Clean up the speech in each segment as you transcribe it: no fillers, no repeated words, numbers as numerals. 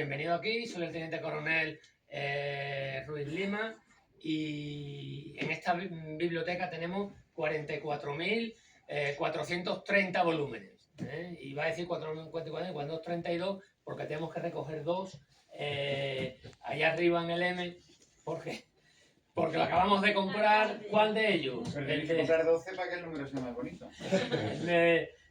Bienvenido aquí, soy el teniente coronel Ruiz Lima y en esta biblioteca tenemos 44.430 volúmenes. Y va a decir 4.432 porque tenemos que recoger dos allá arriba en el M porque lo acabamos de comprar. ¿Cuál de ellos? Pero tenéis que comprar 12 para que el número sea más bonito.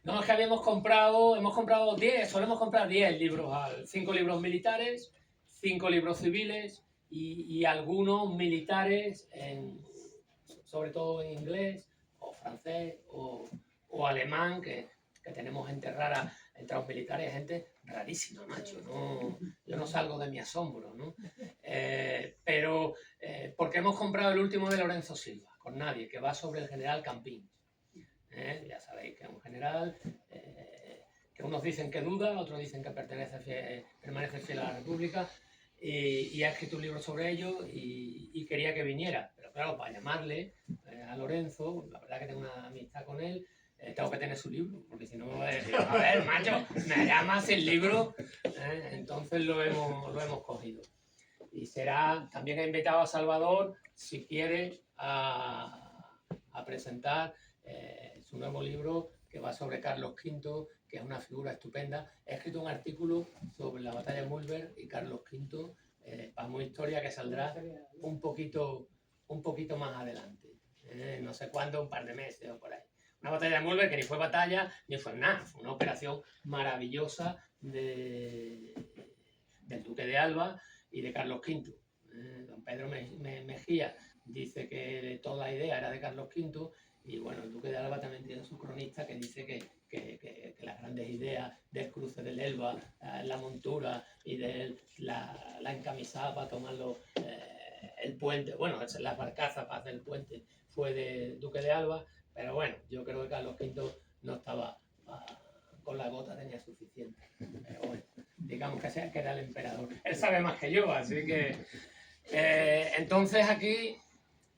No, es que hemos comprado 10, solemos comprar 10 libros, 5 libros militares, 5 libros civiles y algunos militares, sobre todo en inglés, o francés, o alemán, que tenemos gente rara entre los militares, gente rarísima, macho. No, yo no salgo de mi asombro, ¿no? Pero porque hemos comprado el último de Lorenzo Silva, con nadie, que va sobre el general Campín. Ya sabéis que es un general que unos dicen que duda, otros dicen que permanece fiel a la República, y ha escrito un libro sobre ello y quería que viniera. Pero claro, para llamarle a Lorenzo, la verdad que tengo una amistad con él, tengo que tener su libro, porque si no, a ver, macho, me llamas el libro. Entonces lo hemos cogido. Y también he invitado a Salvador, si quiere, a presentar su nuevo libro, que va sobre Carlos V, que es una figura estupenda. He escrito un artículo sobre la batalla de Múlber y Carlos V, para una historia que saldrá un poquito más adelante. No sé cuándo, un par de meses o por ahí. Una batalla de Múlber que ni fue batalla, ni fue nada. Fue una operación maravillosa del duque de Alba y de Carlos V. Don Pedro Mejía dice que toda la idea era de Carlos V, y bueno, el duque de Alba también tiene su cronista que dice que las grandes ideas del cruce del Elba, la montura y de la encamisada para tomar el puente, bueno, las barcazas para hacer el puente, fue del duque de Alba. Pero bueno, yo creo que Carlos V no estaba con la gota, tenía suficiente. Pero bueno, digamos que era el emperador. Él sabe más que yo, así que... entonces aquí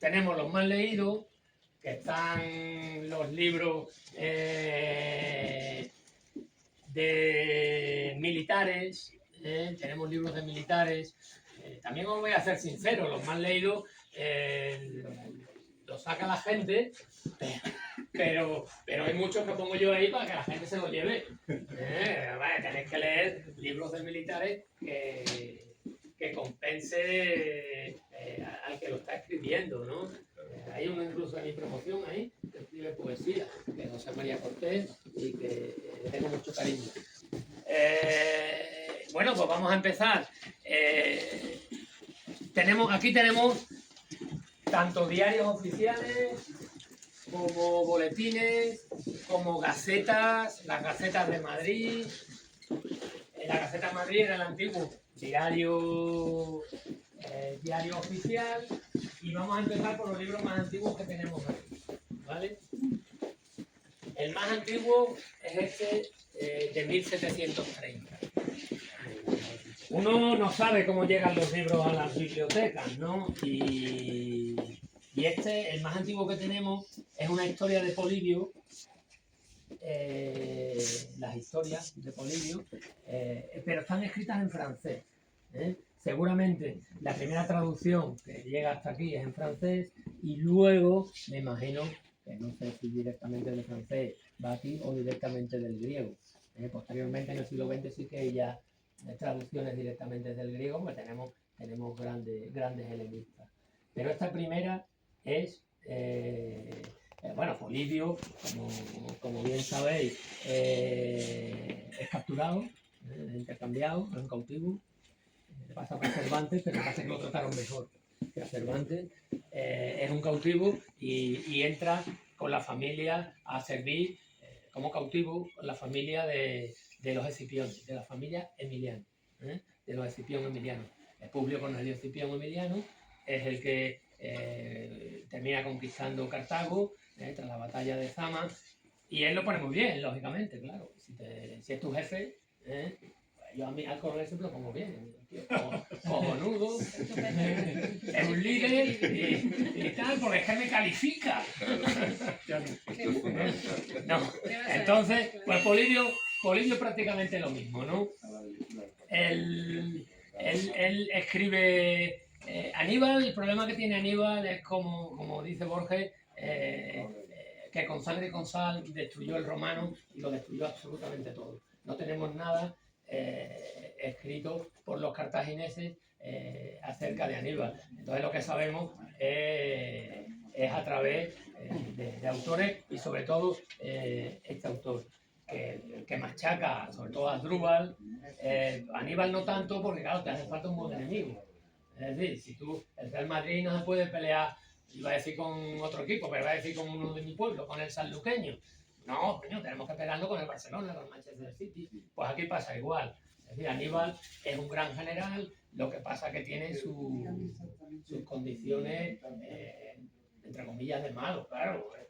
tenemos los más leídos, que están los libros de militares, tenemos libros de militares. También os voy a ser sincero, los más leídos los saca la gente, pero hay muchos que pongo yo ahí para que la gente se los lleve. Tenéis que leer libros de militares que compense al que lo está escribiendo, ¿no? Hay uno incluso en mi promoción ahí que escribe poesía, que es José María Cortés, y que le tengo mucho cariño. Bueno, pues vamos a empezar. Aquí tenemos tanto diarios oficiales como boletines, como gacetas, las gacetas de Madrid. La Gaceta de Madrid era el antiguo diario oficial, y vamos a empezar por los libros más antiguos que tenemos aquí, ¿vale? El más antiguo es este, de 1730. Uno no sabe cómo llegan los libros a las bibliotecas, ¿no? Y el más antiguo que tenemos, es una historia de Polibio. Las historias de Polibio, pero están escritas en francés. Seguramente la primera traducción que llega hasta aquí es en francés, y luego me imagino que no sé si directamente del francés va aquí o directamente del griego. Posteriormente en el siglo XX sí que hay ya traducciones directamente del griego, pues tenemos grandes helenistas. Pero esta primera es... bueno, Polibio, como bien sabéis, es capturado, intercambiado, es un cautivo. Pasa por Cervantes, pero pasa que lo trataron mejor que a Cervantes. Es un cautivo y entra con la familia a servir como cautivo con la familia de los Escipiones, de la familia Emiliano, de los Escipión Emilianos. Publio Cornelio Escipión Emiliano es el que termina conquistando Cartago tras la batalla de Zama, y él lo pone muy bien, lógicamente, claro. Si es tu jefe, yo a mí al coronel siempre lo pongo bien, cojonudo, es un líder y tal, porque es que me califica. No. Entonces, pues Polibio prácticamente lo mismo, ¿no? él escribe Aníbal. El problema que tiene Aníbal es como dice Borges, que con sangre y con sal destruyó el romano y lo destruyó absolutamente todo. No tenemos nada escrito por los cartagineses acerca de Aníbal. Entonces lo que sabemos es a través de autores y sobre todo este autor que machaca sobre todo a Asdrúbal. Aníbal no tanto porque claro, te hace falta un buen enemigo. Es decir, si tú, el Real Madrid no se puede pelear, iba a decir con otro equipo, pero iba a decir con uno de mi pueblo, con el sanluqueño. No, coño, tenemos que pelearlo con el Barcelona, con el Manchester City. Pues aquí pasa igual. Es decir, Aníbal es un gran general, lo que pasa es que tiene sus condiciones, entre comillas, de malo, claro. Es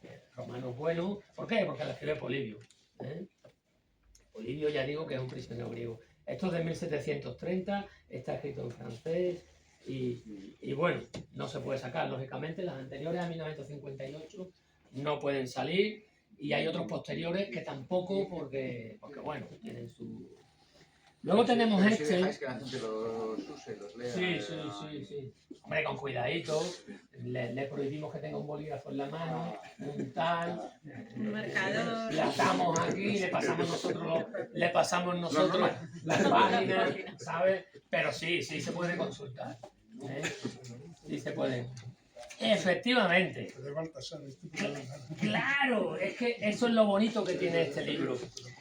que Romano es bueno. ¿Por qué? Porque lo escribe Polibio. Polibio, ya digo que es un prisionero griego. Esto es de 1730, está escrito en francés y bueno, no se puede sacar, lógicamente. Las anteriores a 1958 no pueden salir y hay otros posteriores que tampoco porque bueno, tienen su... Luego tenemos pero este... Si dejáis que la gente los use, los lea. Sí. Hombre, con cuidadito, le prohibimos que tenga un bolígrafo en la mano, un tal, Un marcador. le atamos aquí, le pasamos nosotros las páginas, ¿sabes? Pero sí se puede consultar. Sí se puede. Efectivamente. Claro, es que eso es lo bonito que tiene este libro.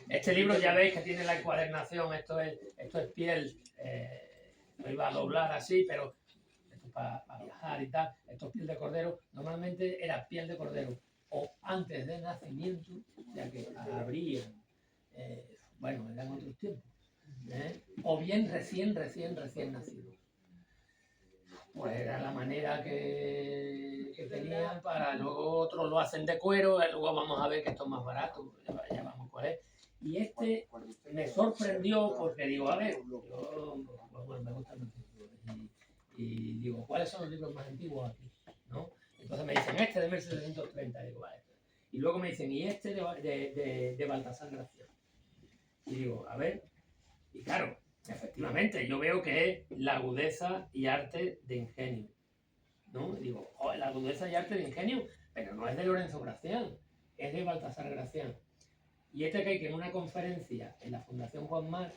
Este libro ya veis que tiene la encuadernación, esto es piel, lo iba a doblar así, pero esto es para viajar y tal, esto es piel de cordero, normalmente era piel de cordero, o antes de nacimiento, ya que habrían, bueno, eran otros tiempos, o bien recién nacido. Pues era la manera que tenían para, luego otros lo hacen de cuero, luego vamos a ver que esto es más barato, ya vamos cuál es. Y este me sorprendió porque digo, a ver, yo, bueno, me gustan los libros y digo, ¿cuáles son los libros más antiguos aquí? ¿No? Entonces me dicen, este de 1730, digo, vale. Y luego me dicen, y este de Baltasar Gracián. Y digo, a ver, y claro, efectivamente, yo veo que es la agudeza y arte de ingenio, ¿no? Y digo, oh, la agudeza y arte de ingenio, pero no es de Lorenzo Gracián, es de Baltasar Gracián. Y que hay que en una conferencia en la Fundación Juan Mar,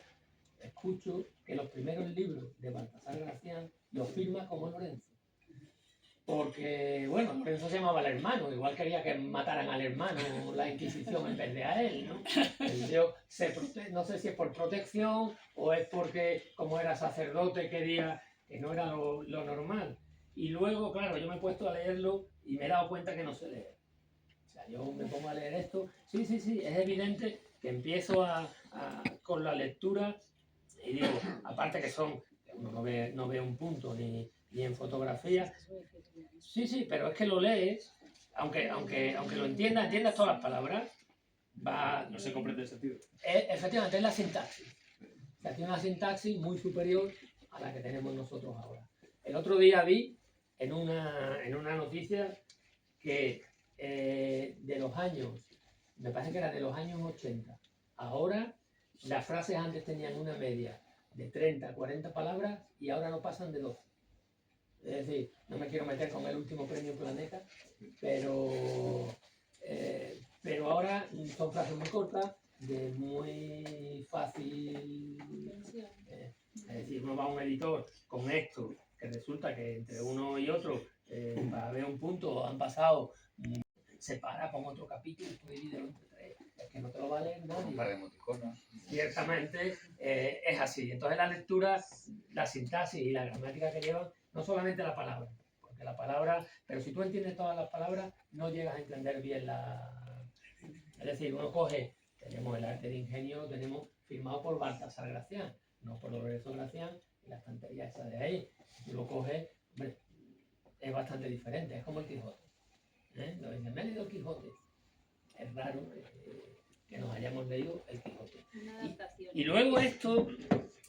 escucho que los primeros libros de Baltasar Gracián los firma como Lorenzo. Porque, bueno, Lorenzo se llamaba el hermano, igual quería que mataran al hermano la Inquisición en vez de a él, ¿no? No sé si es por protección o es porque, como era sacerdote, quería que no era lo normal. Y luego, claro, yo me he puesto a leerlo y me he dado cuenta que no sé leer. O sea, yo me pongo a leer esto, sí, es evidente que empiezo con la lectura y digo, aparte que no ve un punto ni en fotografía. Sí, pero es que lo lees, aunque lo entiendas todas las palabras, no se comprende el sentido. Efectivamente, es la sintaxis. O sea, tiene una sintaxis muy superior a la que tenemos nosotros ahora. El otro día vi en una noticia que de los años, me parece que era de los años 80, ahora las frases antes tenían una media de 30, 40 palabras y ahora no pasan de 12. Es decir, no me quiero meter con el último premio Planeta, pero ahora son frases muy cortas, de muy fácil. Es decir, uno va a un editor con esto, que resulta que entre uno y otro, para ver un punto, han pasado, separa con otro capítulo, esto divídelo entre tres, es que no te lo va a leer nadie. Un par de emoticonos. Ciertamente es así. Entonces la lectura, la sintaxis y la gramática que llevan, no solamente la palabra, porque la palabra, pero si tú entiendes todas las palabras, no llegas a entender bien Es decir, uno coge, tenemos el arte de ingenio, tenemos firmado por Baltasar Gracián, no por Lorenzo Gracián, y la estantería esa de ahí. Si lo coges, hombre, es bastante diferente, es como el Quijote. Lo dicen, me he leído el Quijote. Es raro que nos hayamos leído el Quijote. Y luego esto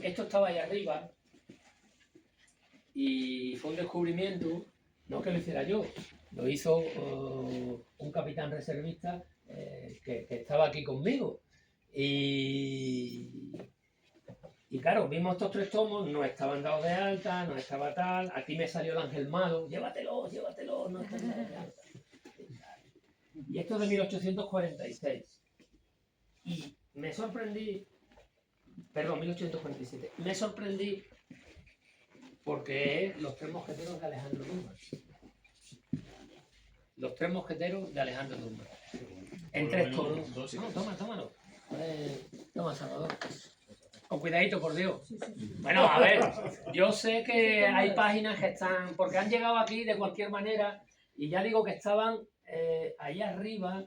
estaba ahí arriba y fue un descubrimiento, no que lo hiciera yo, lo hizo un capitán reservista que estaba aquí conmigo y Y claro, vimos estos 3 tomos, no estaban dados de alta, no estaba tal, aquí me salió el ángel malo, llévatelo, llévatelo, no están dados de alta. Y esto es de 1846. Y me sorprendí, perdón, 1847, me sorprendí porque es Los 3 mosqueteros de Alejandro Dumas. Los 3 mosqueteros de Alejandro Dumas. En 3 tomos. No, tómalo. Toma, Salvador. Con cuidadito, por Dios. Bueno, a ver, yo sé que hay páginas que están, porque han llegado aquí de cualquier manera, y ya digo que estaban ahí arriba,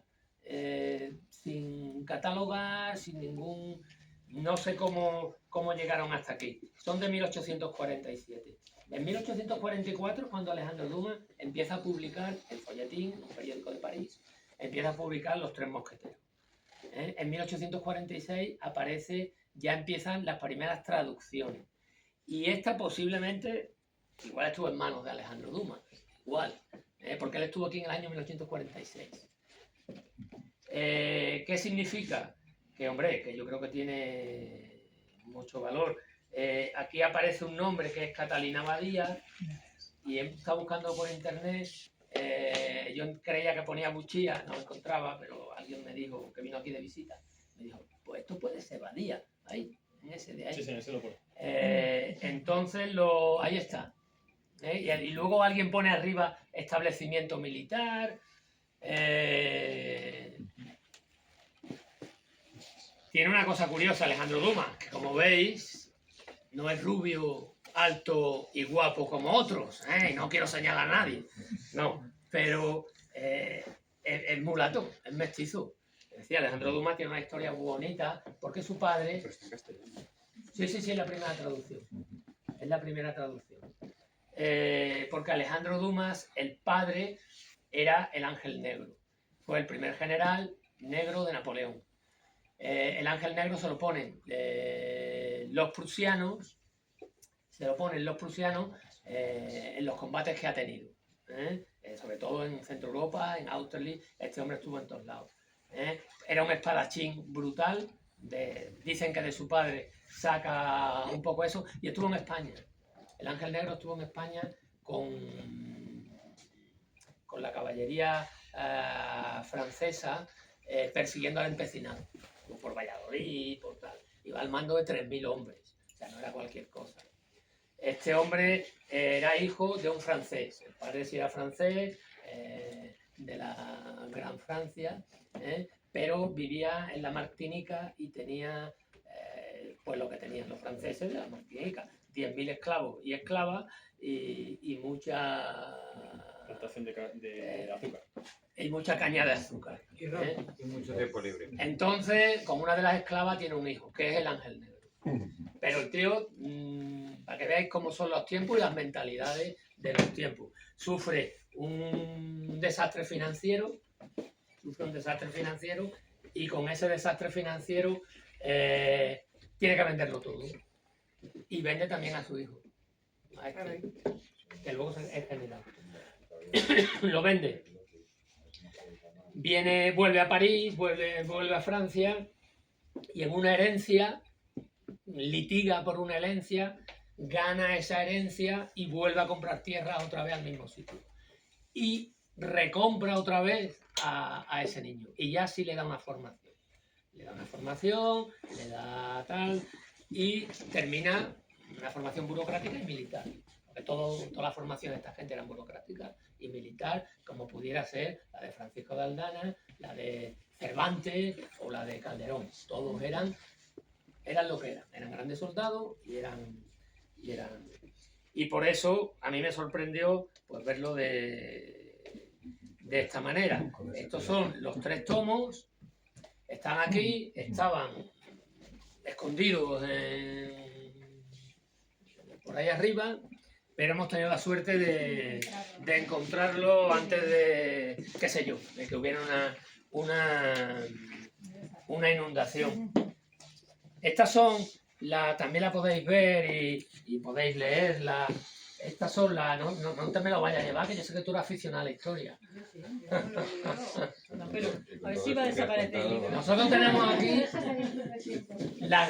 sin catalogar, sin ningún... No sé cómo llegaron hasta aquí. Son de 1847. En 1844, cuando Alejandro Dumas empieza a publicar el folletín, un periódico de París, empieza a publicar Los 3 mosqueteros. En 1846 ya empiezan las primeras traducciones. Y esta posiblemente, igual estuvo en manos de Alejandro Dumas, igual, porque él estuvo aquí en el año 1946. ¿Qué significa? Que, hombre, que yo creo que tiene mucho valor. Aquí aparece un nombre que es Catalina Badía, y he estado buscando por internet. Yo creía que ponía Buchía, no lo encontraba, pero alguien me dijo, que vino aquí de visita, me dijo, pues esto puede ser Badía, ahí, en ese de ahí. Sí, ese lo pone. Entonces, ahí está. Y luego alguien pone arriba establecimiento militar. Tiene una cosa curiosa Alejandro Dumas, que como veis, no es rubio, alto y guapo como otros. No quiero señalar a nadie, no, pero es mulato, es mestizo. Decía, Alejandro Dumas tiene una historia muy bonita, porque su padre... Sí, es la primera traducción. Es la primera traducción. Porque Alejandro Dumas, el padre, era el Ángel Negro. Fue el primer general negro de Napoleón. El Ángel Negro se lo ponen los prusianos, en los combates que ha tenido. Sobre todo en Centro Europa, en Austerlitz. Este hombre estuvo en todos lados. Era un espadachín brutal. Dicen que de su padre saca un poco eso. Y estuvo en España. El Ángel Negro estuvo en España con la caballería francesa, persiguiendo al empecinado. Por Valladolid, por tal. Iba al mando de 3.000 hombres. O sea, no era cualquier cosa. Este hombre era hijo de un francés. El padre sí era francés, de la Gran Francia, pero vivía en la Martinica y tenía pues lo que tenían los franceses de la Martinica: 10.000 esclavos y esclavas y mucha Plantación de azúcar. Y mucha caña de azúcar. Y mucho tiempo libre. Entonces, con una de las esclavas tiene un hijo, que es el Ángel Negro. Pero el tío, para que veáis cómo son los tiempos y las mentalidades de los tiempos, sufre un desastre financiero, y con ese desastre financiero tiene que venderlo todo. Y vende también a su hijo, a este, que luego es general. Lo vende. Vuelve a París, vuelve a Francia, y en una herencia, litiga por una herencia, gana esa herencia y vuelve a comprar tierra otra vez al mismo sitio. Y recompra otra vez a ese niño. Y ya sí le da una formación. Le da tal, y termina una formación burocrática y militar. Porque toda la formación de esta gente era burocrática y militar, como pudiera ser la de Francisco de Aldana, la de Cervantes o la de Calderón. Todos eran lo que eran grandes soldados y por eso a mí me sorprendió pues verlo de esta manera. Estos son los 3 tomos, están aquí, estaban escondidos por ahí arriba, pero hemos tenido la suerte de encontrarlo antes de, qué sé yo, de que hubiera una inundación. Estas son también la podéis ver y podéis leerla. Estas son las... No te me lo vayas a llevar, que yo sé que tú eres aficionado a la historia. No, pero a ver si va a desaparecer el libro. Nosotros tenemos aquí las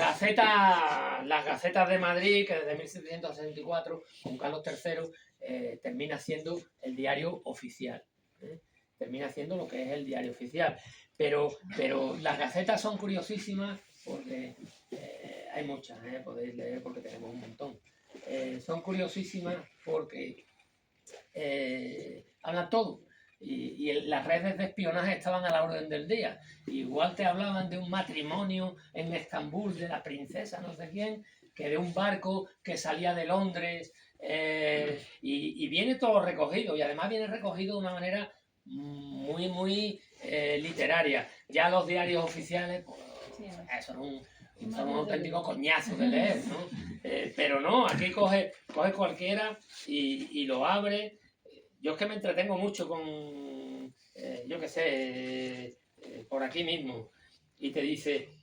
gacetas de Madrid, que desde 1764, con Carlos III, termina siendo el diario oficial. Termina siendo lo que es el diario oficial. Pero las gacetas son curiosísimas porque hay muchas, podéis leer porque tenemos un montón. Son curiosísimas porque hablan todo. Y las redes de espionaje estaban a la orden del día. Igual te hablaban de un matrimonio en Estambul de la princesa no sé quién, que de un barco que salía de Londres, y viene todo recogido, y además viene recogido de una manera muy literaria. Ya los diarios oficiales, pues, son un auténtico coñazo de leer, ¿no? Pero no, aquí coge cualquiera y lo abre. Yo es que me entretengo mucho con, yo qué sé, por aquí mismo. Y te dice,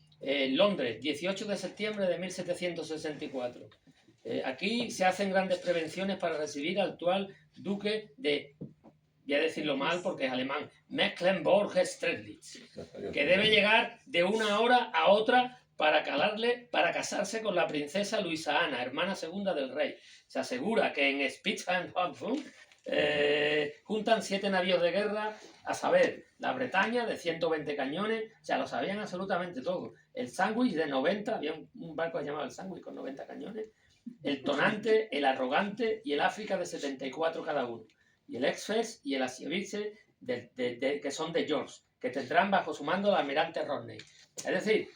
Londres, 18 de septiembre de 1764. Aquí se hacen grandes prevenciones para recibir al actual duque de, voy a decirlo mal porque es alemán, Mecklenburg-Strelitz, que debe llegar de una hora a otra para casarse con la princesa Luisa Ana, hermana segunda del rey. Se asegura que en Spitzbergen juntan 7 navíos de guerra, a saber, la Bretaña de 120 cañones, o sea, lo sabían absolutamente todo. El Sandwich de 90, había un barco llamado el Sandwich con 90 cañones, el Tonante, el Arrogante y el África de 74 cada uno. Y el Exfes y el Asievice, que son de George, que tendrán bajo su mando el almirante Rodney. Es decir,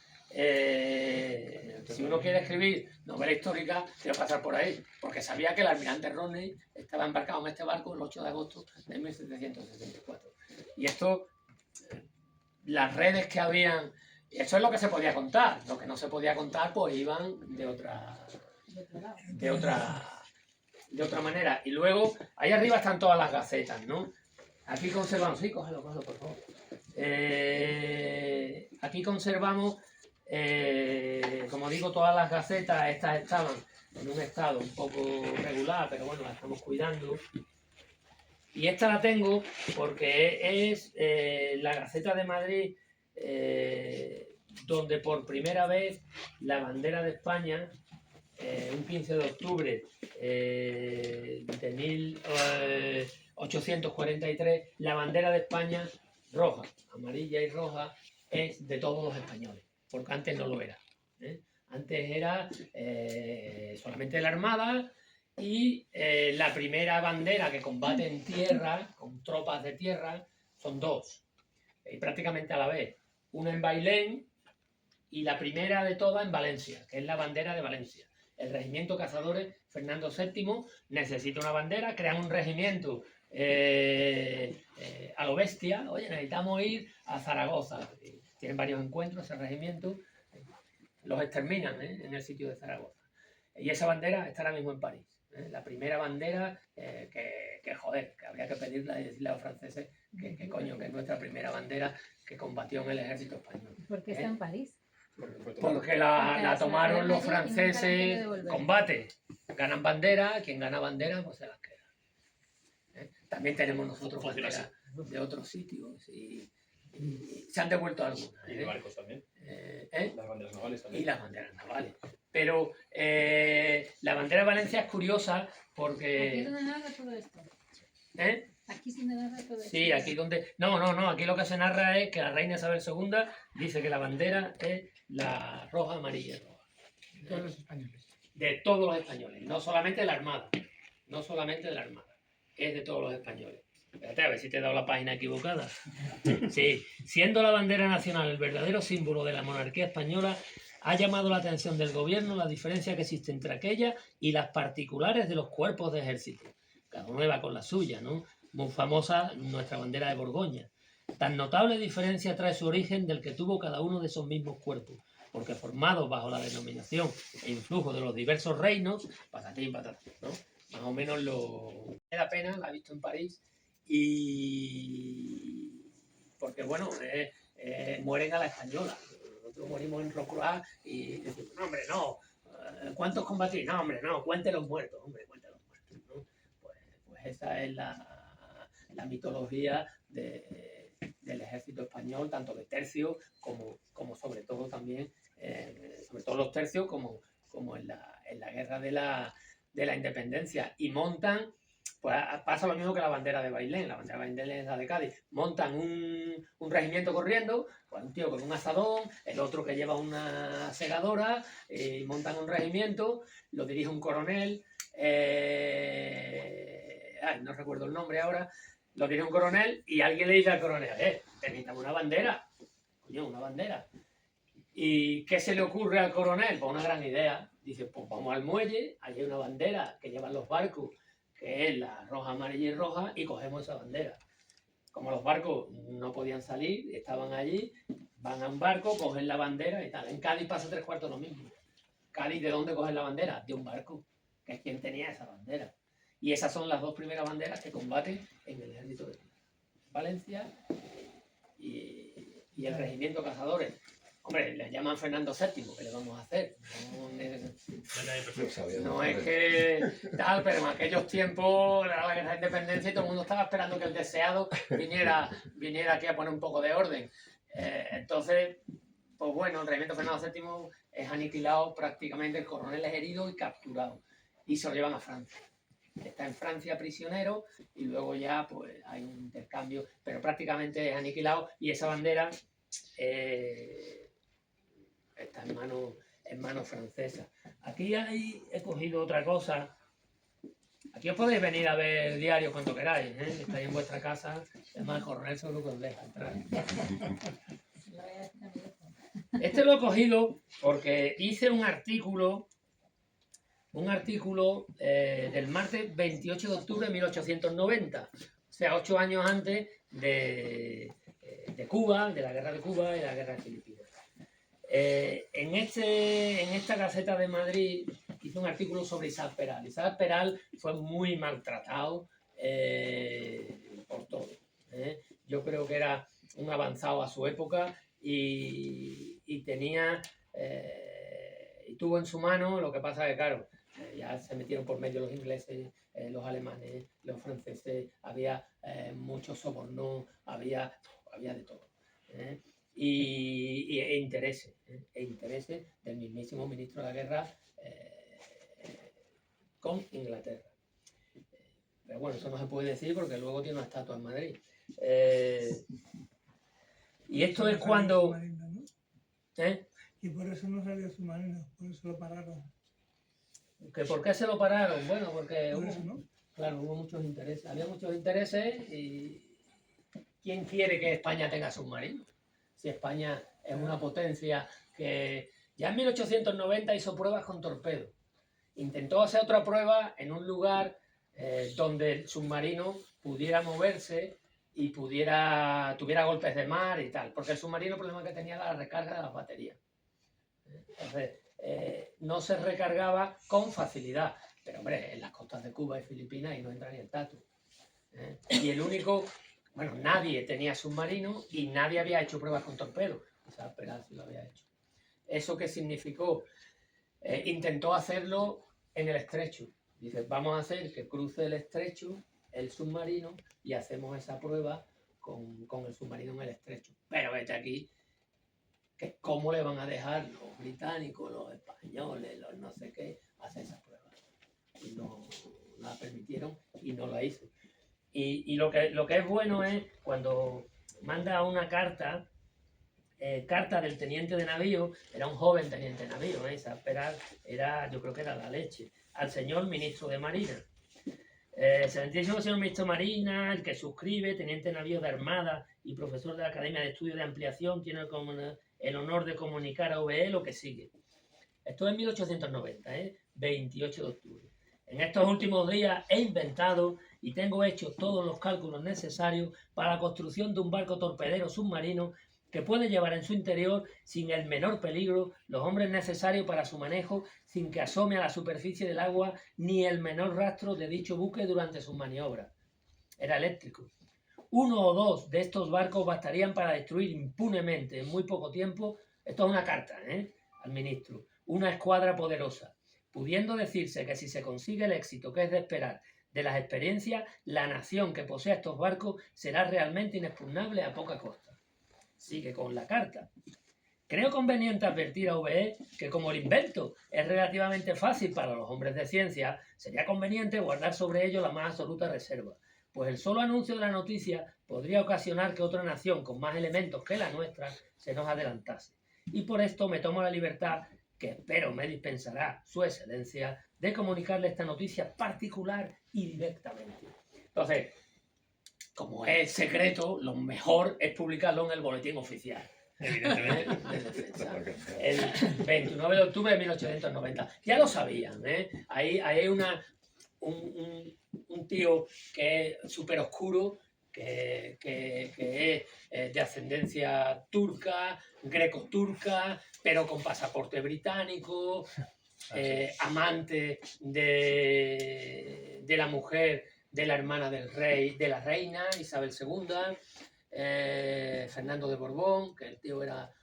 si uno quiere escribir novela histórica, debe pasar por ahí, porque sabía que el almirante Rodney estaba embarcado en este barco el 8 de agosto de 1764. Y esto, las redes que habían, eso es lo que se podía contar. Lo que no se podía contar, pues iban de otra manera. Y luego, ahí arriba están todas las gacetas, ¿no? Aquí conservamos, sí, cógelo, por favor. Aquí conservamos, como digo, todas las gacetas. Estas estaban en un estado un poco regular, pero bueno, las estamos cuidando. Y esta la tengo porque es la Gaceta de Madrid, donde por primera vez la bandera de España, un 15 de octubre de 1843, la bandera de España, roja, amarilla y roja, es de todos los españoles, porque antes no lo era. Antes era solamente de la Armada, y la primera bandera que combate en tierra, con tropas de tierra, son dos, prácticamente a la vez. Una en Bailén y la primera de todas en Valencia, que es la bandera de Valencia. El regimiento Cazadores Fernando VII necesita una bandera, crean un regimiento a lo bestia. Oye, necesitamos ir a Zaragoza. Tienen varios encuentros ese regimiento, los exterminan en el sitio de Zaragoza. Y esa bandera está ahora mismo en París. La primera bandera que joder, que habría que pedirla y decirle a los franceses que coño, que es nuestra primera bandera que combatió en el ejército español. ¿Por qué está en París? Porque la tomaron los franceses, combate, ganan bandera, quien gana bandera pues se las queda. También tenemos nosotros banderas de otros sitios y se han devuelto algunas. Y de barcos también. Las banderas navales también. Y las banderas navales. Pero la bandera de Valencia es curiosa porque... ¿Aquí es donde narra todo esto? Aquí es donde narra todo esto. Sí, aquí donde... No, aquí lo que se narra es que la reina Isabel II dice que la bandera es la roja, amarilla y roja. De todos los españoles. De todos los españoles, no solamente de la Armada. No solamente de la Armada. Es de todos los españoles. Espérate, a ver si te he dado la página equivocada. Sí, siendo la bandera nacional el verdadero símbolo de la monarquía española, ha llamado la atención del gobierno la diferencia que existe entre aquella y las particulares de los cuerpos de ejército. Cada uno va con la suya, ¿no? Muy famosa nuestra bandera de Borgoña. Tan notable diferencia trae su origen del que tuvo cada uno de esos mismos cuerpos, porque formados bajo la denominación e influjo de los diversos reinos, patatín, patatín, ¿no? Más o menos lo... Me da pena, la he visto en París, y... porque, bueno, mueren a la española. Nosotros morimos en Rocroi y decimos, no, hombre, no, ¿cuántos combatís? No, hombre, no, cuente los muertos, hombre, cuente los muertos, ¿no? Pues esa es la mitología del ejército español, tanto de tercios como sobre todo también, sobre todo los tercios, como en la guerra de la independencia. Y montan, pues pasa lo mismo que la bandera de Bailén. La bandera de Bailén es la de Cádiz. Montan un regimiento corriendo, pues un tío con un azadón, el otro que lleva una segadora, y montan un regimiento, lo dirige un coronel, no recuerdo el nombre ahora, lo dirige un coronel y alguien le dice al coronel, necesitamos una bandera, coño, una bandera. ¿Y qué se le ocurre al coronel? Pues una gran idea. Dice, pues vamos al muelle, allí hay una bandera que llevan los barcos, que es la roja, amarilla y roja, y cogemos esa bandera. Como los barcos no podían salir, estaban allí, van a un barco, cogen la bandera y tal. En Cádiz pasa 3/4 lo mismo. Cádiz, ¿de dónde cogen la bandera? De un barco, que es quien tenía esa bandera. Y esas son las dos primeras banderas que combaten en el ejército de Valencia y el regimiento Cazadores. Hombre, les llaman Fernando VII, ¿qué le vamos a hacer? No es que tal, pero en aquellos tiempos era la guerra de independencia y todo el mundo estaba esperando que el deseado viniera aquí a poner un poco de orden. Entonces, pues bueno, el regimiento Fernando VII es aniquilado prácticamente, el coronel es herido y capturado. Y se lo llevan a Francia. Está en Francia prisionero y luego ya pues hay un intercambio, pero prácticamente es aniquilado y esa bandera está en manos francesas. Aquí he cogido otra cosa. Aquí os podéis venir a ver el diario cuando queráis, estáis en vuestra casa, es más, el coronel seguro que os deja entrar. Este lo he cogido porque hice un artículo del martes 28 de octubre de 1890, o sea, 8 años antes de Cuba, de la guerra de Cuba y la guerra de Filipinas. En esta Gaceta de Madrid hice un artículo sobre Isaac Peral. Isaac Peral fue muy maltratado por todo. Yo creo que era un avanzado a su época y tenía y tuvo en su mano, lo que pasa que claro, ya se metieron por medio los ingleses, los alemanes, los franceses, había muchos sobornos, había de todo. E intereses del mismísimo ministro de la guerra con Inglaterra. Pero bueno, eso no se puede decir porque luego tiene una estatua en Madrid. Y esto es cuando... Y por eso no salió Submarino, por eso lo pararon. ¿Por qué se lo pararon? Bueno, porque Por eso, ¿no? claro, hubo muchos intereses. Había muchos intereses y ¿quién quiere que España tenga submarinos? Si España es una potencia que ya en 1890 hizo pruebas con torpedos. Intentó hacer otra prueba en un lugar donde el submarino pudiera moverse y tuviera golpes de mar y tal. Porque el submarino el problema que tenía era la recarga de las baterías. Entonces, no se recargaba con facilidad. Pero hombre, en las costas de Cuba y Filipinas y no entra ni el tatu. Y el único... Bueno, nadie tenía submarino y nadie había hecho pruebas con torpedos. O sea, Peral sí lo había hecho. ¿Eso qué significó? Intentó hacerlo en el estrecho. Dice, vamos a hacer que cruce el estrecho el submarino y hacemos esa prueba con el submarino en el estrecho. Pero vete aquí, que cómo le van a dejar los británicos, los españoles, los no sé qué, hacer esa prueba. Y no la permitieron y no la hizo. Y lo que es bueno es cuando manda una carta del teniente de navío, era un joven teniente de navío, Isaac Peral yo creo que era la leche, al señor ministro de Marina. Excelentísimo señor ministro de Marina, el que suscribe, teniente de navío de Armada y profesor de la Academia de Estudios de Ampliación, tiene el honor de comunicar a OBE lo que sigue. Esto es en 1890, 28 de octubre. En estos últimos días he inventado y tengo hechos todos los cálculos necesarios para la construcción de un barco torpedero submarino que puede llevar en su interior, sin el menor peligro, los hombres necesarios para su manejo, sin que asome a la superficie del agua ni el menor rastro de dicho buque durante sus maniobras. Era eléctrico. 1 o 2 de estos barcos bastarían para destruir impunemente en muy poco tiempo, esto es una carta al ministro, una escuadra poderosa. pudiendo decirse que si se consigue el éxito que es de esperar de las experiencias, la nación que posea estos barcos será realmente inexpugnable a poca costa. Sigue con la carta. Creo conveniente advertir a VE que como el invento es relativamente fácil para los hombres de ciencia, sería conveniente guardar sobre ello la más absoluta reserva, pues el solo anuncio de la noticia podría ocasionar que otra nación con más elementos que la nuestra se nos adelantase. Y por esto me tomo la libertad, que espero me dispensará su excelencia, de comunicarle esta noticia particular y directamente. Entonces, como es secreto, lo mejor es publicarlo en el boletín oficial. Evidentemente, de defensa. El 29 de octubre de 1890. Ya lo sabían, ¿eh? Ahí hay un tío que es súper oscuro, que es de ascendencia turca, greco-turca, pero con pasaporte británico, amante de la mujer de la hermana del rey, de la reina Isabel II, Fernando de Borbón, que el tío era,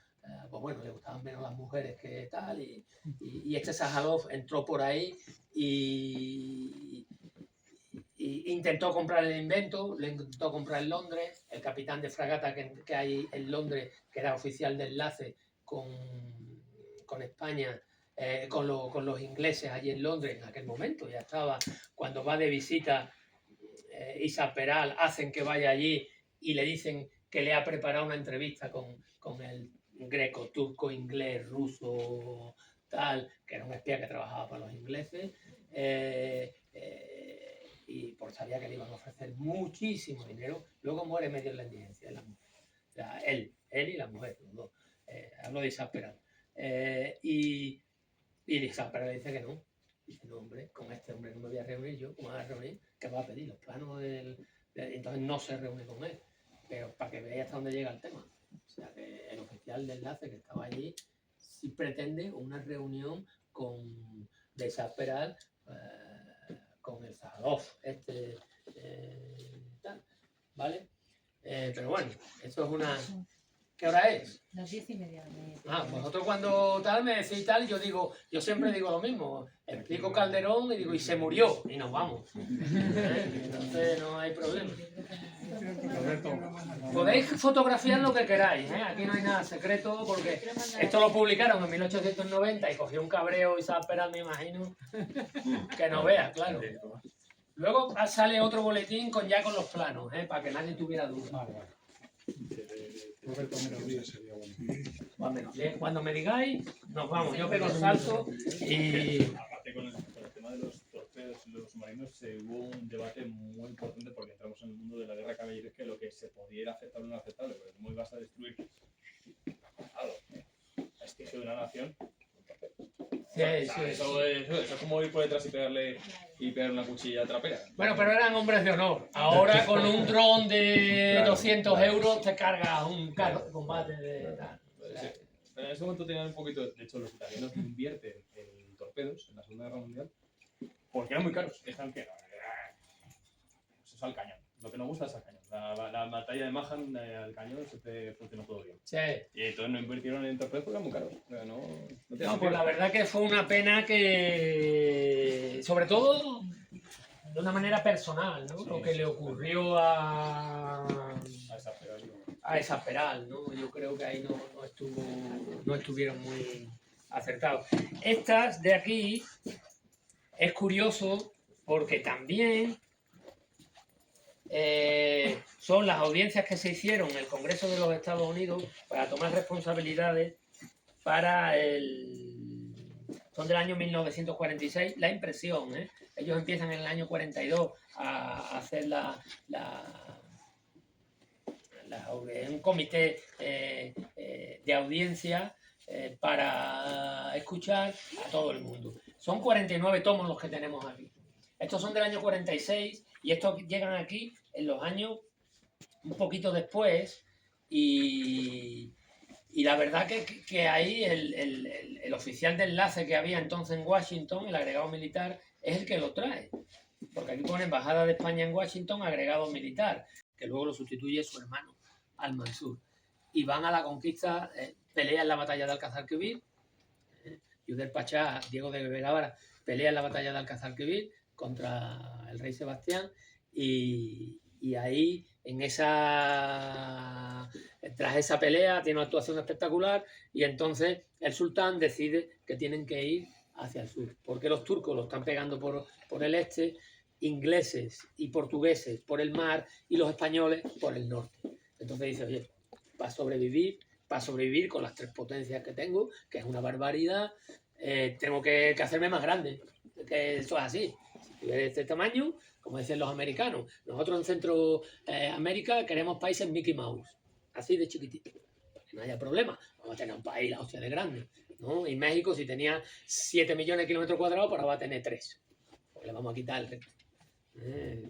pues bueno, le gustaban menos las mujeres que tal, y este Sájarov entró por ahí y intentó comprar el invento, lo intentó comprar en Londres, el capitán de fragata que hay en Londres, que era oficial de enlace con España, con los ingleses allí en Londres en aquel momento, ya estaba, cuando va de visita Isa Peral, hacen que vaya allí y le dicen que le ha preparado una entrevista con el greco, turco, inglés, ruso, tal, que era un espía que trabajaba para los ingleses, y por sabía que le iban a ofrecer muchísimo dinero. Luego muere medio en la indigencia, la mujer. O sea, él y la mujer, los dos. Hablo de Isa Peral. Y Isa Peral le dice que no. Dice, no, hombre, con este hombre no me voy a reunir yo. ¿Cómo vas a reunir? Que va a pedir los planos entonces no se reúne con él. Pero para que veáis hasta dónde llega el tema. O sea, que el oficial de enlace que estaba allí sí pretende una reunión de Isa Peral con el Sájarov, tal, ¿vale? Pero bueno, eso es una... ¿Qué hora es? Las 10:30. Vosotros cuando tal me decís tal, yo siempre digo lo mismo. Explico Calderón y digo, y se murió, y nos vamos. Entonces no hay problema. Podéis fotografiar lo que queráis, ¿eh? Aquí no hay nada secreto, porque esto lo publicaron en 1890 y cogió un cabreo Isa Peral, me imagino, que no vea, claro. Luego sale otro boletín ya con los planos, para que nadie tuviera duda. Cuando me digáis, nos vamos. Yo pego el salto y... Aparte con el tema de los torpedos y los submarinos hubo un debate muy importante porque entramos en el mundo de la guerra caballeresca, que lo que se podía ir aceptable o no aceptable, porque cómo ibas a destruir la extinción de una nación. Eso es como ir por detrás y pegarle una cuchilla trapera. Bueno, pero eran hombres de honor. Ahora con un dron de 200 euros te cargas un carro de combate de... Pero en ese momento tenían un poquito... De hecho, los italianos invierten en torpedos en la Segunda Guerra Mundial porque eran muy caros. Están que... Eso es al cañón. Lo que nos gusta es al cañón. La batalla de Mahan al cañón siempre funcionó todo bien. Sí. Y entonces no invirtieron en torpedos porque eran muy caros. O sea, no, pues la verdad que fue una pena que... Sobre todo de una manera personal, ¿no? Sí, lo que le ocurrió a Isa Peral, ¿no? Yo creo que ahí no estuvieron muy acertados. Estas de aquí es curioso porque también son las audiencias que se hicieron en el Congreso de los Estados Unidos para tomar responsabilidades para son del año 1946, la impresión, ¿eh? Ellos empiezan en el año 42 a hacer un comité de audiencia para escuchar a todo el mundo. Son 49 tomos los que tenemos aquí. Estos son del año 46 y estos llegan aquí en los años un poquito después y la verdad que ahí el oficial de enlace que había entonces en Washington, el agregado militar, es el que lo trae. Porque aquí pone Embajada de España en Washington, agregado militar, que luego lo sustituye su hermano, Al-Mansur. Y van a la conquista, pelean la batalla de Alcázar Quibir, Yudel Pachá, Diego de Vergara pelea en la batalla de Alcázar-Quibir contra el rey Sebastián y ahí tras esa pelea tiene una actuación espectacular y entonces el sultán decide que tienen que ir hacia el sur, porque los turcos lo están pegando por el este, ingleses y portugueses por el mar y los españoles por el norte. Entonces dice, oye, para sobrevivir con las 3 potencias que tengo, que es una barbaridad, tengo que hacerme más grande, que eso es así. Si tuviera este tamaño, como dicen los americanos, nosotros en Centroamérica queremos países Mickey Mouse, así de chiquitito, que no haya problema, vamos a tener un país, la hostia de grande, ¿no? Y México, si tenía 7 millones de kilómetros cuadrados, pues ahora va a tener 3, porque le vamos a quitar el resto.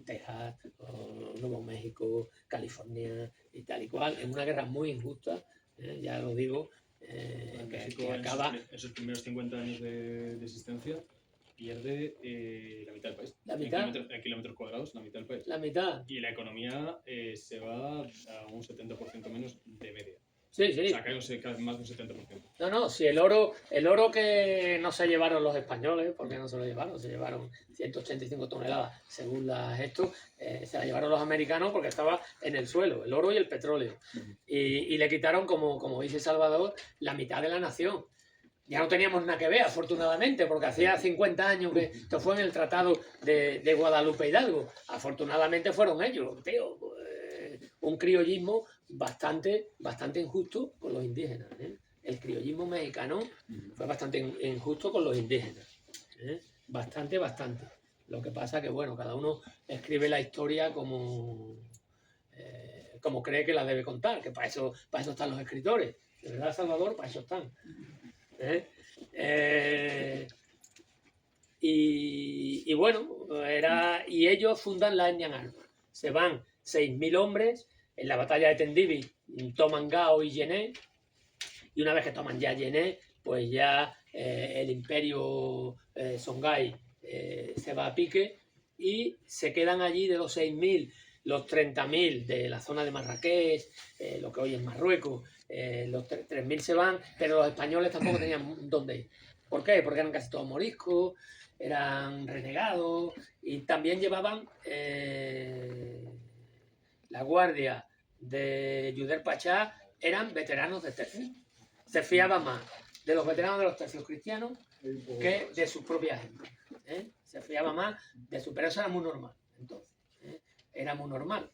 Texas, Nuevo México, California y tal y cual, en una guerra muy injusta, ya lo digo, México que acaba... en esos primeros 50 años de existencia pierde la mitad del país. ¿La mitad? En kilómetros cuadrados, la mitad del país. La mitad. Y la economía se va a un 70% menos de media. Sí, sí. O sea, cae más de un 70%. No, si el oro que no se llevaron los españoles, porque no se lo llevaron, se llevaron 185 toneladas según se la llevaron los americanos porque estaba en el suelo, el oro y el petróleo. Y le quitaron, como dice Salvador, la mitad de la nación. Ya no teníamos nada que ver, afortunadamente, porque hacía 50 años que esto fue en el Tratado de Guadalupe Hidalgo. Afortunadamente fueron ellos, tío. Un criollismo bastante injusto con los indígenas. El criollismo mexicano fue bastante injusto con los indígenas. Bastante. Lo que pasa que, bueno, cada uno escribe la historia como cree que la debe contar, que para eso están los escritores. De verdad, Salvador, para eso están. Y bueno, y ellos fundan la Indian Army. Se van 6.000 hombres en la batalla de Tendivi, toman Gao y Yené, y una vez que toman ya Yené, pues ya el imperio Songhai se va a pique y se quedan allí de los 6.000, los 30.000 de la zona de Marrakech, lo que hoy es Marruecos, los 3.000 se van, pero los españoles tampoco tenían dónde ir. ¿Por qué? Porque eran casi todos moriscos, eran renegados y también llevaban la guardia de Yuder Pachá, eran veteranos de tercio. Se fiaba más de los veteranos de los tercios cristianos que de sus propias gentes. Se fiaba más de su, pero eso era muy normal. Entonces, era muy normal.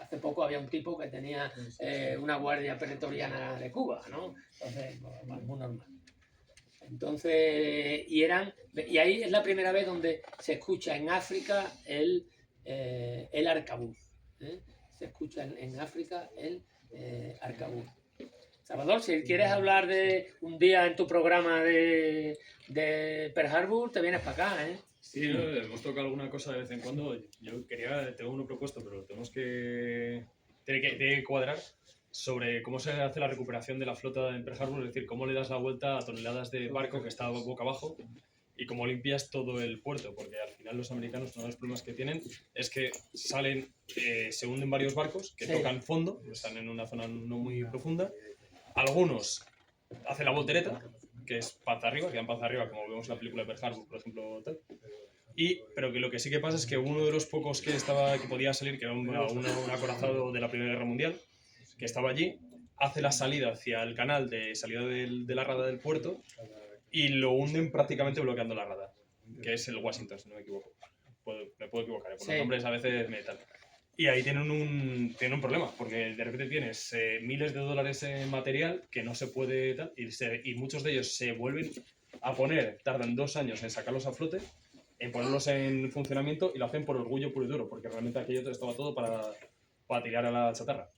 Hace poco había un tipo que tenía una guardia pretoriana de Cuba, ¿no? Entonces, pues, muy normal. Entonces, y ahí es la primera vez donde se escucha en África el arcabuz. Se escucha en África el arcabuz. Salvador, si quieres hablar de un día en tu programa de Pearl Harbor, te vienes para acá, ¿eh? Sí, ¿no? Hemos tocado alguna cosa de vez en cuando. Tengo uno propuesto, pero lo tenemos tiene que cuadrar sobre cómo se hace la recuperación de la flota en Pearl Harbor, es decir, cómo le das la vuelta a toneladas de barco que está boca abajo y cómo limpias todo el puerto, porque al final los americanos, uno de los problemas que tienen es que se hunden varios barcos que tocan fondo, están en una zona no muy profunda. Algunos hacen la voltereta, que es panza arriba, quedan panza arriba, como vemos en la película de Pearl Harbor, por ejemplo, tal. Pero que lo que sí que pasa es que uno de los pocos que podía salir, que era un acorazado de la Primera Guerra Mundial, que estaba allí, hace la salida hacia el canal de salida de la rada del puerto y lo hunden prácticamente bloqueando la rada, que es el Washington, si no me equivoco. Me puedo equivocar, por los nombres a veces me tal. Y ahí tienen un problema, porque de repente tienes miles de dólares en material que no se puede tal, y muchos de ellos se vuelven a poner, tardan 2 años en sacarlos a flote, en ponerlos en funcionamiento, y lo hacen por orgullo puro y duro, porque realmente aquello estaba todo para tirar a la chatarra.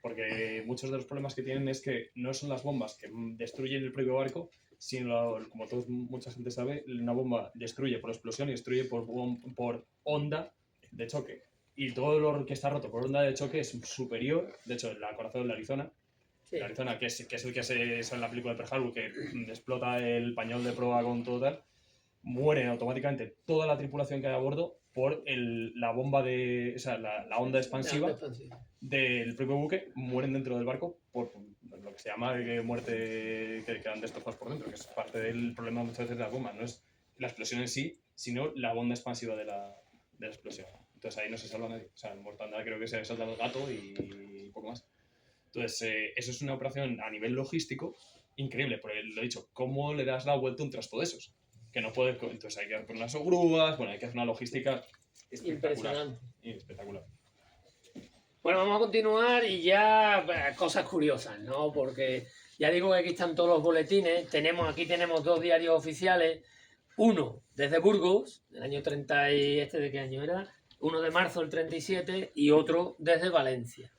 Porque muchos de los problemas que tienen es que no son las bombas que destruyen el propio barco, sino, como mucha gente sabe, una bomba destruye por explosión y destruye por onda de choque. Y todo lo que está roto por onda de choque es superior. De hecho, el acorazado de la Arizona, que es el que se en la película de Pearl Harbor, que explota el pañol de proa con todo tal, muere automáticamente toda la tripulación que hay a bordo por la bomba la onda expansiva del propio buque. Mueren dentro del barco por lo que se llama muerte, que quedan destrozados por dentro, que es parte del problema muchas veces de las bombas. No es la explosión en sí, sino la onda expansiva de la explosión. Entonces ahí no se salva nadie. O sea, en mortandad creo que se salta el gato y poco más. Entonces, eso es una operación a nivel logístico increíble, porque lo he dicho, ¿cómo le das la vuelta a un trasto de esos? Que no puede, entonces hay que poner las grúas, bueno, hay que hacer una logística espectacular. Espectacular. Bueno, vamos a continuar y ya cosas curiosas, ¿no? Porque ya digo que aquí están todos los boletines. Aquí tenemos 2 diarios oficiales. Uno desde Burgos, del año 30 y ¿de qué año era? 1 de marzo del 37 y otro desde Valencia.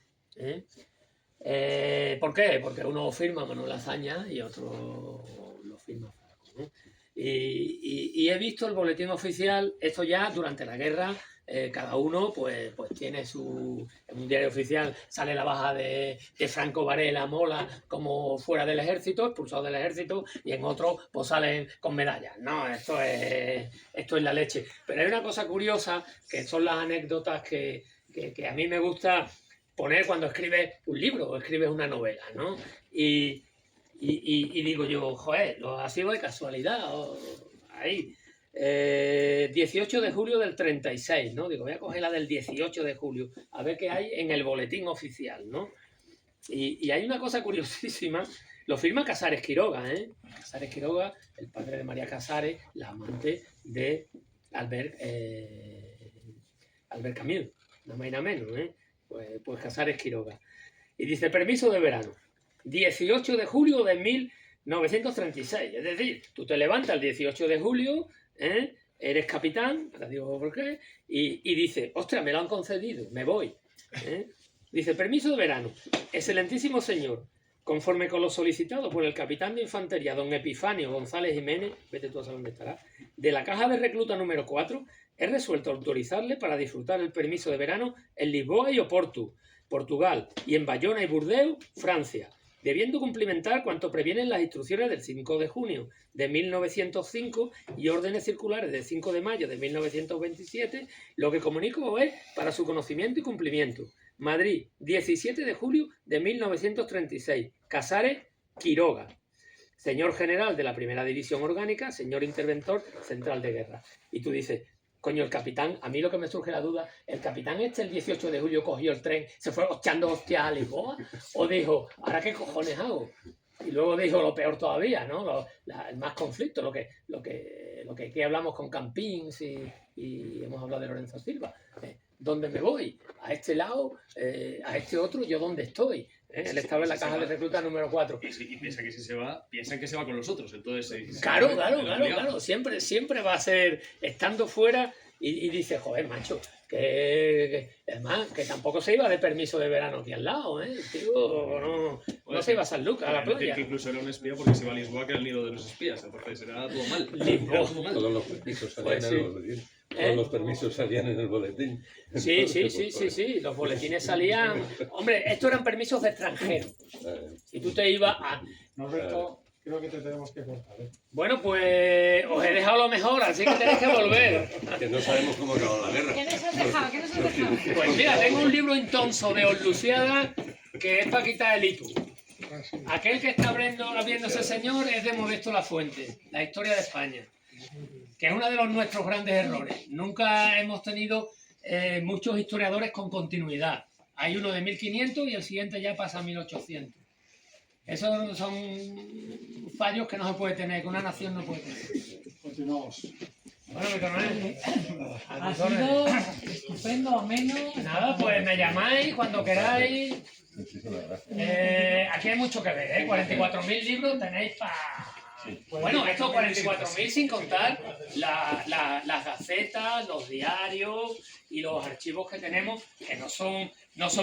¿Por qué? Porque uno firma Manuel Azaña y otro lo firma Franco, ¿no? Y he visto el boletín oficial, esto ya durante la guerra, cada uno pues tiene su... En un diario oficial sale la baja de Franco Varela Mola como fuera del ejército, expulsado del ejército, y en otro pues salen con medallas. No, esto es la leche. Pero hay una cosa curiosa, que son las anécdotas que a mí me gusta poner cuando escribes un libro o escribes una novela, ¿no? Y digo yo, joder, lo ha sido de casualidad. Ahí. 18 de julio del 36, ¿no? Digo, voy a coger la del 18 de julio, a ver qué hay en el boletín oficial, ¿no? Y hay una cosa curiosísima, lo firma Casares Quiroga, ¿eh? Casares Quiroga, el padre de María Casares, la amante de Albert Camus, nada más y nada menos, ¿eh? Pues Casares Quiroga. Y dice, permiso de verano, 18 de julio de 1936. Es decir, tú te levantas el 18 de julio, eres capitán, ahora digo por qué, y dice, ostras, me lo han concedido, me voy. Dice, permiso de verano, excelentísimo señor, conforme con lo solicitado por el capitán de infantería, don Epifanio González Jiménez, vete tú a saber dónde estará, de la caja de recluta número 4, he resuelto autorizarle para disfrutar el permiso de verano en Lisboa y Oporto, Portugal, y en Bayona y Burdeos, Francia, debiendo cumplimentar cuanto previenen las instrucciones del 5 de junio de 1905 y órdenes circulares del 5 de mayo de 1927, lo que comunico es para su conocimiento y cumplimiento. Madrid, 17 de julio de 1936. Casares Quiroga. Señor general de la Primera División Orgánica, señor interventor central de guerra. Y tú dices, coño, el capitán, a mí lo que me surge la duda, ¿el capitán el 18 de julio cogió el tren, se fue echando hostias a Lisboa? ¿O dijo, ahora qué cojones hago? Y luego dijo lo peor todavía, ¿no? El más conflicto, lo que aquí hablamos con Campins y hemos hablado de Lorenzo Silva. ¿Dónde me voy? ¿A este lado? ¿A este otro? ¿Yo dónde estoy? Él estaba en la caja de recluta número 4. Y piensa que si se va, piensan que se va con los otros. Entonces, claro. Siempre va a ser estando fuera y dice, joder, macho, que además que tampoco se iba de permiso de verano aquí al lado, ¿eh? Tío, no se iba a San Lucas a la playa. Que incluso era un espía porque se iba a Lisboa, que era el nido de los espías. Entonces era todo mal. Lisboa. Todos los permisos salían en el boletín. Todos los permisos salían en el boletín. Sí. Los boletines salían. Hombre, estos eran permisos de extranjero. Y tú te ibas a. Norberto, creo que te tenemos que cortar, ¿eh? Bueno, pues os he dejado lo mejor, así que tenéis que volver. Que no sabemos cómo acabó la guerra. ¿Qué nos has dejado? ¿Qué nos has dejado? Pues mira, tengo un libro intonso de Osluciaga que es para quitar el hito. Aquel que está viendo ese señor es de Modesto Lafuente, la historia de España, que es uno de los nuestros grandes errores. Nunca hemos tenido muchos historiadores con continuidad. Hay uno de 1500 y el siguiente ya pasa a 1800. Esos son fallos que no se puede tener, que una nación no puede tener. Continuamos. Bueno, mi coronel. Ha sido estupendo, ameno. Nada, pues me llamáis cuando queráis. Aquí hay mucho que ver, ¿eh? 44.000 libros tenéis para... Bueno, estos 44.000 sin contar las gacetas, los diarios y los archivos que tenemos, que no son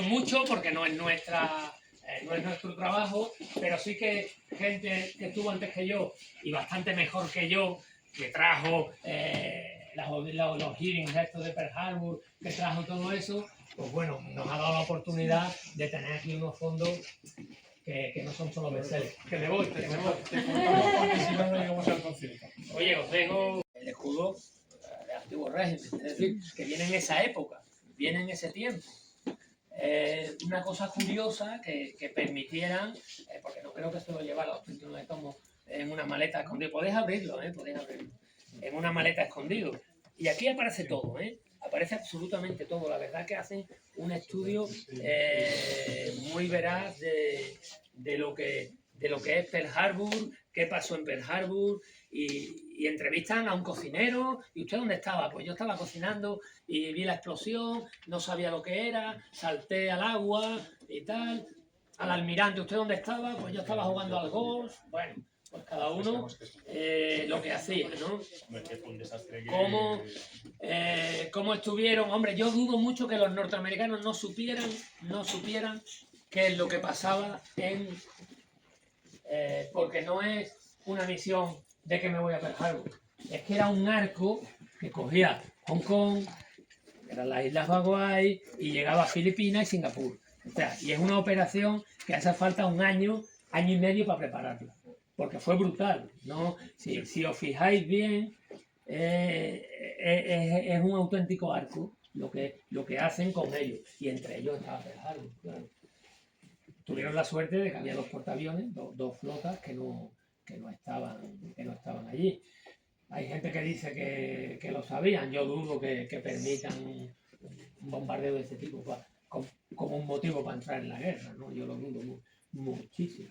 muchos porque no es nuestro trabajo, pero sí que gente que estuvo antes que yo y bastante mejor que yo, que trajo los hearings estos de Pearl Harbor, que trajo todo eso, pues bueno, nos ha dado la oportunidad de tener aquí unos fondos que no son solo bestsellers. Que me voy, Te cortamos porque si no, no llegamos al concierto. Oye, os dejo el escudo del antiguo régimen, es decir, que viene en esa época, viene en ese tiempo. Una cosa curiosa que permitieran, porque no creo que esto lo llevara a los 29 tomos en una maleta escondida. Podéis abrirlo, podéis abrirlo. en una maleta escondido. Y aquí aparece todo, ¿eh? Aparece absolutamente todo. La verdad que hacen un estudio muy veraz de lo que es Pearl Harbor, qué pasó en Pearl Harbor, y entrevistan a un cocinero. ¿Y usted dónde estaba? Pues yo estaba cocinando y vi la explosión, no sabía lo que era, salté al agua y tal. Al almirante, ¿usted dónde estaba? Pues yo estaba jugando al golf. Bueno, pues cada uno lo que hacía, ¿no? Hombre, que fue un desastre. ¿Cómo estuvieron? Hombre, yo dudo mucho que los norteamericanos no supieran qué es lo que pasaba porque no es una misión de que me voy a Pearl Harbor. Es que era un arco que cogía Hong Kong, eran las Islas Hawaii, y llegaba a Filipinas y Singapur. O sea, y es una operación que hace falta un año y medio para prepararla. Porque fue brutal, ¿no? Si os fijáis bien, es un auténtico arco lo que hacen con ellos. Y entre ellos estaba Pearl Harbor, claro. Tuvieron la suerte de que había dos portaaviones, dos flotas que no estaban allí. Hay gente que dice que lo sabían. Yo dudo que permitan un bombardeo de ese tipo como un motivo para entrar en la guerra, ¿no? Yo lo dudo muchísimo.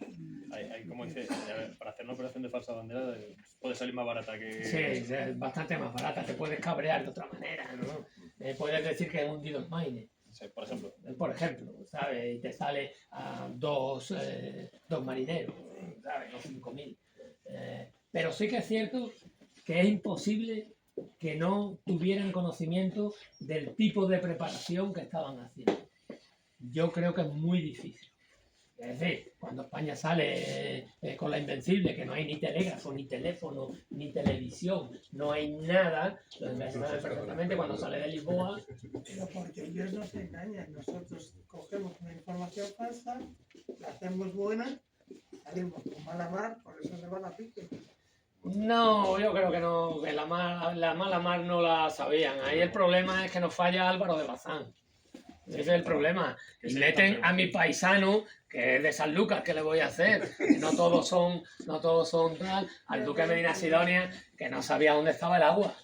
Hay, como dice, para hacer una operación de falsa bandera puede salir más barata que... Sí, es bastante más barata. Te puedes cabrear de otra manera, ¿no? Puedes decir que han hundido el Maine. Sí, por ejemplo. Por ejemplo, ¿sabes? Y te sale a dos marineros, ¿sabes? No 5.000. Pero sí que es cierto que es imposible que no tuvieran conocimiento del tipo de preparación que estaban haciendo. Yo creo que es muy difícil. Es decir, cuando España sale con la Invencible, que no hay ni telégrafo, ni teléfono, ni televisión, no hay nada, lo saben perfectamente cuando sale de Lisboa. Pero porque ellos nos engañan. Nosotros cogemos una información falsa, la hacemos buena, salimos con mala mar, por eso se van a pique. No, yo creo que no, que la mala mar no la sabían. Ahí el problema es que nos falla Álvaro de Bazán. Ese es el problema. Y meten a mi paisano, que es de San Lucas, ¿qué le voy a hacer? No todos son tal. Al duque de Medina Sidonia, que no sabía dónde estaba el agua.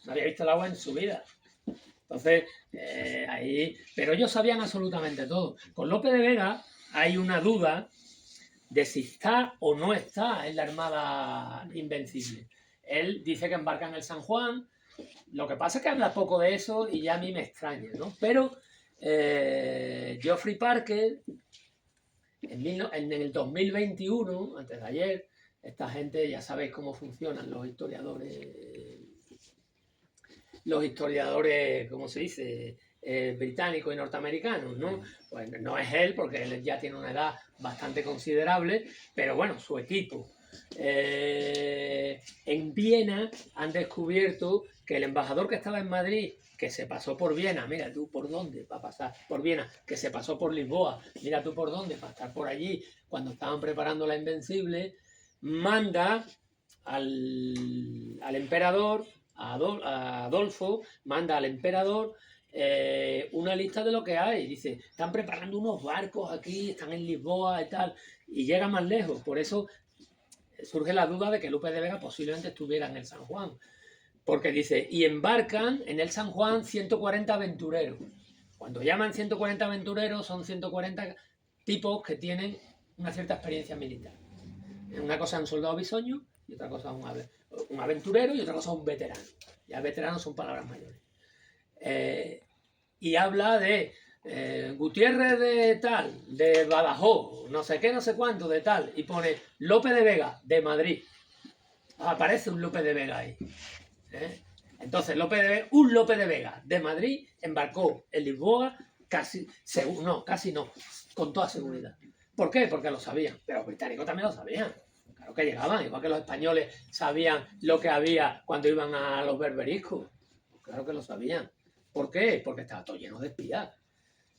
No había visto el agua en su vida. Entonces, ahí... Pero ellos sabían absolutamente todo. Con Lope de Vega hay una duda de si está o no está en la Armada Invencible. Él dice que embarca en el San Juan. Lo que pasa es que habla poco de eso y ya a mí me extraña, ¿no? Pero Geoffrey Parker, en el 2021, antes de ayer, esta gente, ya sabéis cómo funcionan los historiadores, ¿cómo se dice?, británicos y norteamericanos, ¿no? Pues no es él, porque él ya tiene una edad bastante considerable, pero bueno, su equipo. En Viena han descubierto que el embajador que estaba en Madrid, que se pasó por Viena, mira tú por dónde va a pasar por Viena, que se pasó por Lisboa, mira tú por dónde va a estar por allí, cuando estaban preparando la Invencible, manda al emperador, a Adolfo, manda al emperador una lista de lo que hay. Dice, están preparando unos barcos aquí, están en Lisboa y tal, y llega más lejos. Por eso surge la duda de que Lope de Vega posiblemente estuviera en el San Juan. Porque dice, y embarcan en el San Juan 140 aventureros. Cuando llaman 140 aventureros, son 140 tipos que tienen una cierta experiencia militar. Una cosa es un soldado bisoño, y otra cosa es un aventurero, y otra cosa es un veterano. Ya veteranos son palabras mayores. Y habla de Gutiérrez de tal, de Badajoz, no sé qué, no sé cuánto, de tal, y pone Lope de Vega, de Madrid. Aparece un Lope de Vega ahí. Entonces, un Lope de Vega de Madrid embarcó en Lisboa casi no, con toda seguridad. ¿Por qué? Porque lo sabían, pero los británicos también lo sabían. Claro que llegaban, igual que los españoles sabían lo que había cuando iban a los berberiscos. Claro que lo sabían. ¿Por qué? Porque estaba todo lleno de espías.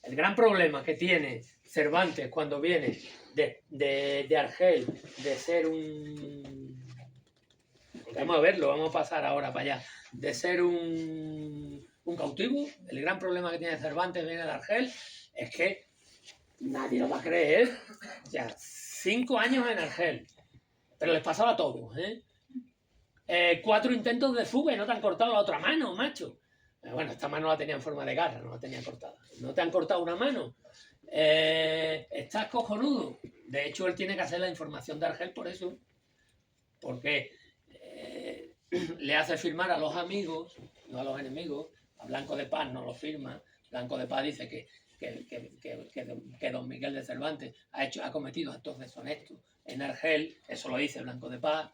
El gran problema que tiene Cervantes cuando viene de Argel, de ser un... Vamos a verlo, vamos a pasar ahora para allá. De ser un cautivo, el gran problema que tiene Cervantes viene de Argel, es que nadie lo va a creer. O sea, 5 años en Argel. Pero les pasaba a todos, ¿eh? 4 intentos de fuga y no te han cortado la otra mano, macho. Bueno, esta mano la tenía en forma de garra, no la tenía cortada. No te han cortado una mano. Estás cojonudo. De hecho, él tiene que hacer la información de Argel por eso. Porque le hace firmar a los amigos, no a los enemigos. A Blanco de Paz no lo firma. Blanco de Paz dice que don Miguel de Cervantes ha cometido actos deshonestos en Argel. Eso lo dice Blanco de Paz.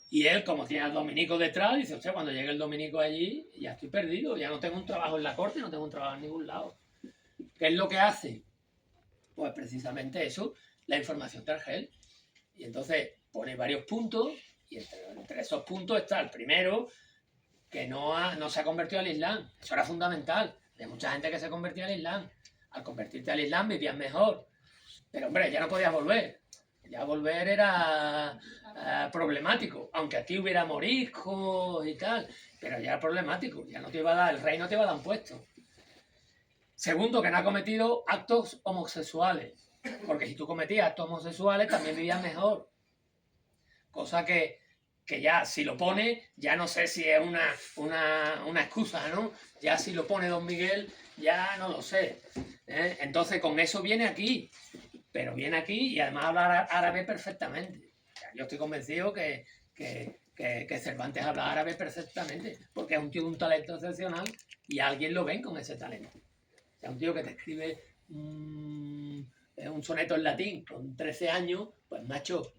Y él, como tiene al dominico detrás, dice, o sea, cuando llegue el dominico allí, ya estoy perdido, ya no tengo un trabajo en la corte, no tengo un trabajo en ningún lado. ¿Qué es lo que hace? Pues precisamente eso, la información de Argel. Y entonces pone varios puntos, y entre esos puntos está el primero, que no se ha convertido al Islam. Eso era fundamental. Hay mucha gente que se convertía al Islam. Al convertirte al Islam vivías mejor. Pero hombre, ya no podías volver. Ya volver era problemático, aunque aquí hubiera moriscos y tal, pero ya era problemático, ya no te iba a dar, el rey no te iba a dar un puesto. Segundo, que no ha cometido actos homosexuales, porque si tú cometías actos homosexuales también vivías mejor. Cosa que ya si lo pone, ya no sé si es una excusa, ¿no? Ya si lo pone don Miguel, ya no lo sé. Entonces con eso viene aquí. Pero viene aquí y además habla árabe perfectamente. Yo estoy convencido que Cervantes habla árabe perfectamente, porque es un tío de un talento excepcional y alguien lo ven con ese talento. O sea, un tío que te escribe un soneto en latín con 13 años, pues macho,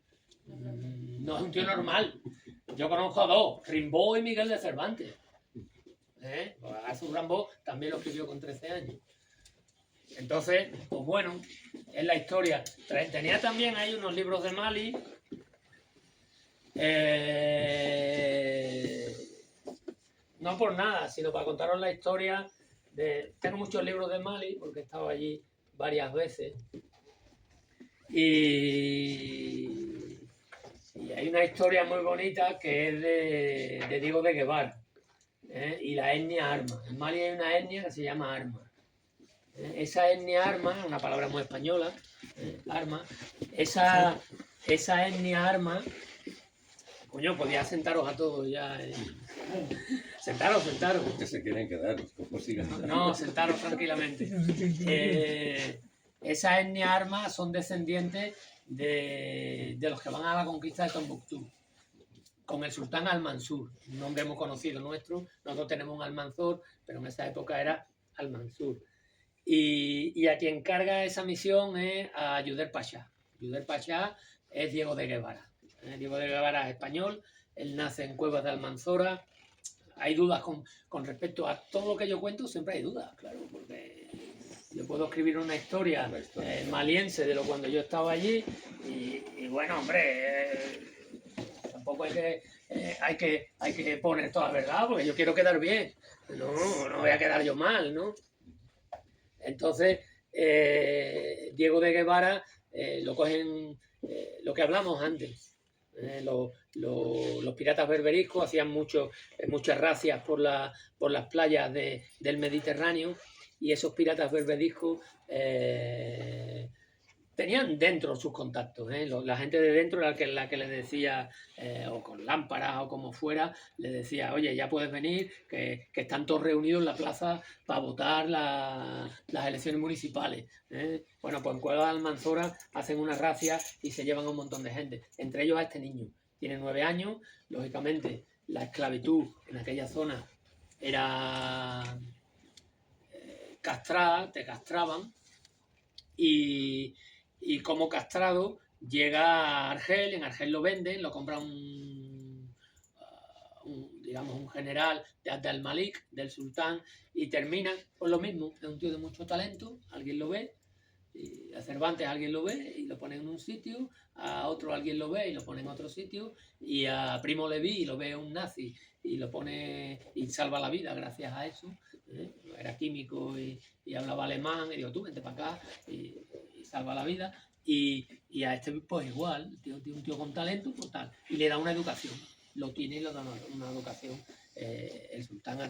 no es un tío normal. Yo conozco a dos, Rimbaud y Miguel de Cervantes. Pues Arthur Rimbaud también lo escribió con 13 años. Entonces, pues bueno, es la historia. Tenía también ahí unos libros de Mali. No por nada, sino para contaros la historia de... Tengo muchos libros de Mali porque he estado allí varias veces. Y hay una historia muy bonita que es de Diego de Guevara y la etnia Arma. En Mali hay una etnia que se llama Arma. Esa etnia Arma, una palabra muy española, Arma, esa etnia Arma, coño, podía sentaros a todos ya. Sentaros. Que se quieren quedar, pues sigan. No, sentaros tranquilamente. Esa etnia Arma son descendientes de los que van a la conquista de Tombuctú, con el sultán Al-Mansur, un nombre muy conocido nuestro. Nosotros tenemos un Almanzor, pero en esa época era Al-Mansur. Y a quien carga esa misión es a Yuder Pasha. Yuder Pasha es Diego de Guevara. Diego de Guevara es español, él nace en Cuevas de Almanzora. Hay dudas con respecto a todo lo que yo cuento, siempre hay dudas, claro, porque yo puedo escribir una historia maliense de lo cuando yo estaba allí y bueno, hombre, tampoco hay que poner toda la verdad, porque yo quiero quedar bien, no voy a quedar yo mal, ¿no? Entonces, Diego de Guevara lo cogen, lo que hablamos antes. Los piratas berberiscos hacían muchas racias por las playas del Mediterráneo y esos piratas berberiscos tenían dentro sus contactos. La gente de dentro era la que les decía, o con lámparas o como fuera, les decía, oye, ya puedes venir, que están todos reunidos en la plaza para votar las elecciones municipales. Bueno, pues en Cueva de Almanzora hacen una racia y se llevan a un montón de gente, entre ellos a este niño. Tiene 9 años, lógicamente la esclavitud en aquella zona era castrada, te castraban, y como castrado llega a Argel, en Argel lo venden, lo compra un general de Abd al-Malik, del sultán, y termina con lo mismo. Es un tío de mucho talento, alguien lo ve, y a Cervantes alguien lo ve y lo pone en un sitio, a otro alguien lo ve y lo pone en otro sitio, y a Primo Leví lo ve un nazi y lo pone y salva la vida gracias a eso. Era químico y hablaba alemán, y digo, tú vente para acá y salva la vida. Y a este pues igual, un tío con talento, pues tal, y le da una educación, lo tiene y le da una educación el sultán